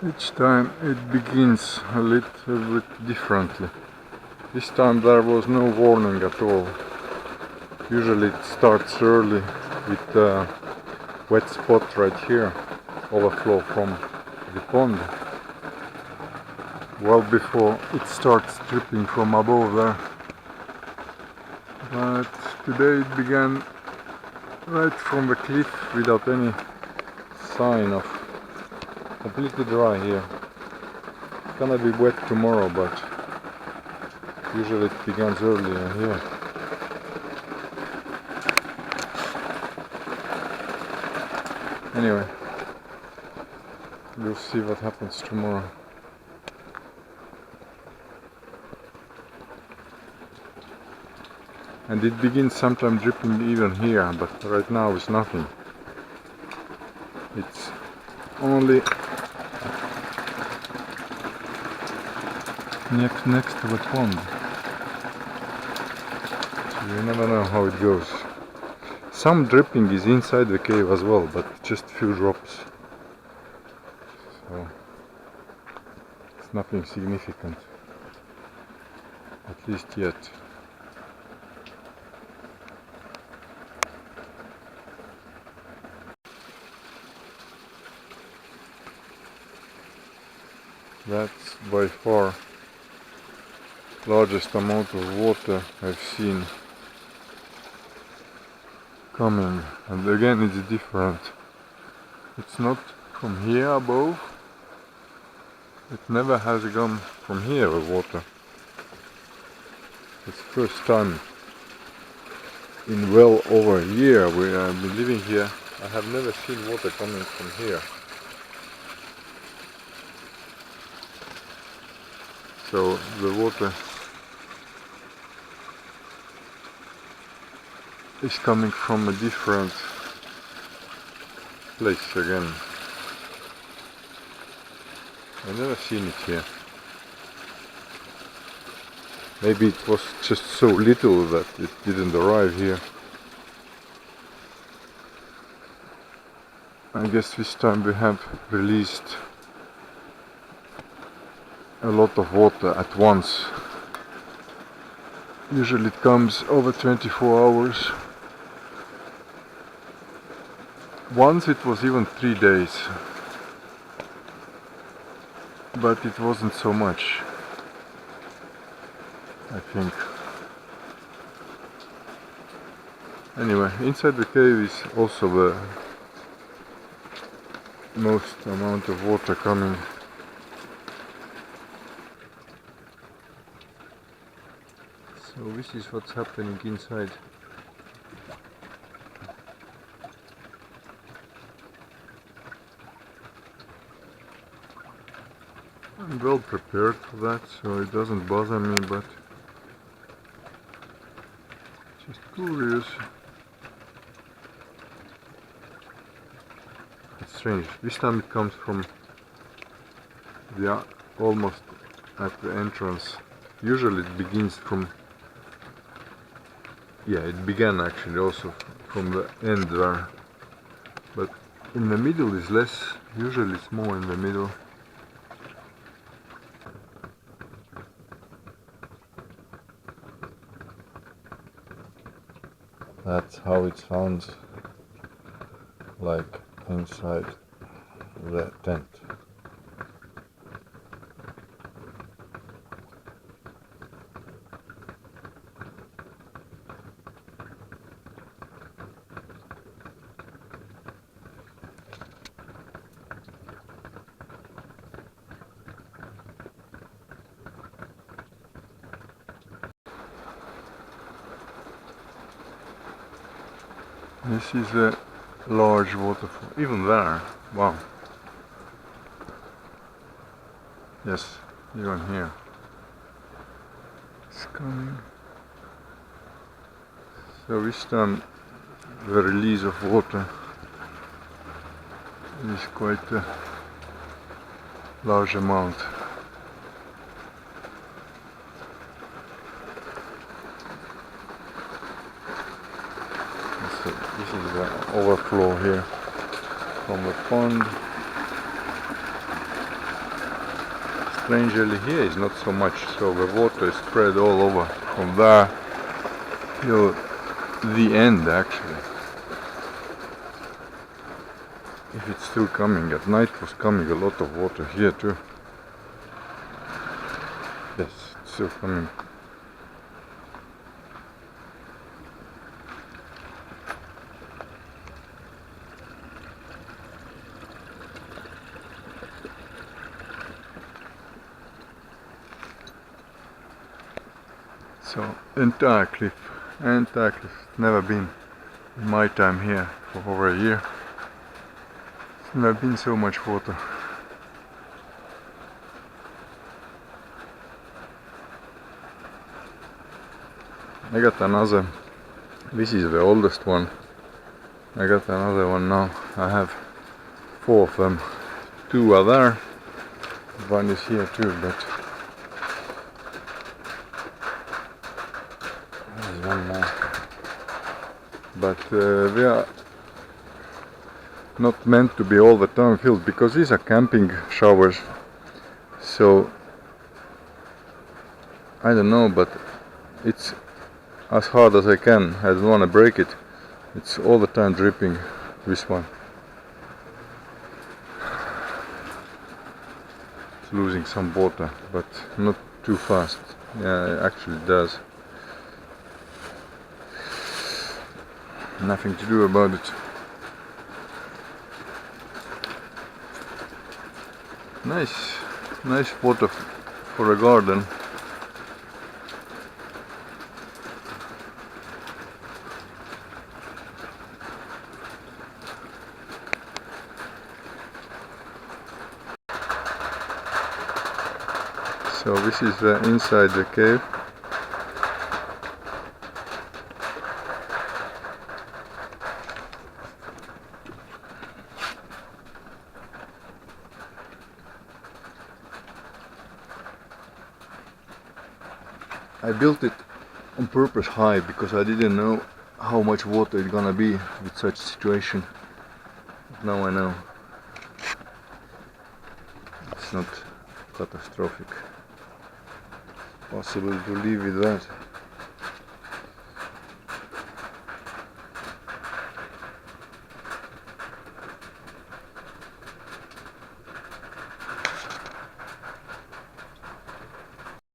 Each time it begins a little bit differently. This time there was no warning at all. Usually it starts early with a wet spot right here, overflow from the pond, well before it starts dripping from above there. But today it began right from the cliff without any sign of completely dry here. It's gonna be wet tomorrow, but usually it begins earlier here. Anyway, we'll see what happens tomorrow. And it begins sometime dripping even here, but right now it's nothing. It's only next to the pond. So you never know how it goes. Some dripping is inside the cave as well, but just few drops. So it's nothing significant, at least yet. That's by far largest amount of water I've seen coming, and again it's different. It's not from here above. It never has gone from here, the water. It's the first time in well over a year where I've been living here. I have never seen water coming from here. So the water is coming from a different place again. I've never seen it here. Maybe it was just so little that it didn't arrive here. I guess this time we have released a lot of water at once. Usually it comes over 24 hours. Once it was even 3 days, but it wasn't so much, I think. Anyway, inside the cave is also the most amount of water coming. So this is what's happening inside. I'm well prepared for that, so it doesn't bother me, but just curious. It's strange. This time it comes from the almost at the entrance. Usually it begins from, yeah, it began actually also from the end there, but in the middle is less. Usually it's more in the middle. That's how it sounds like inside the tent. This is a large waterfall, even there. Wow. Yes, even here. It's coming. So this time the release of water is quite a large amount. So this is the overflow here from the pond. strangely here is not so much, so the water is spread all over from there till the end actually. If it's still coming, at night was coming a lot of water here too. Yes, it's still coming. So entire cliff, never been in my time here for over a year. It's never been so much water. I got another, this is the oldest one. I got another one now. I have 4 of them. 2 are there, one is here too, but there's one more. But they are not meant to be all the time filled, because these are camping showers. So I don't know, but it's as hard as I can. I don't want to break it. It's all the time dripping, this one. It's losing some water, but not too fast. Yeah, it actually does. Nothing to do about it. Nice water for a garden. So this is inside the cave. I built it on purpose high because I didn't know how much water it's gonna be with such situation. But now I know. It's not catastrophic. Possible to live with that.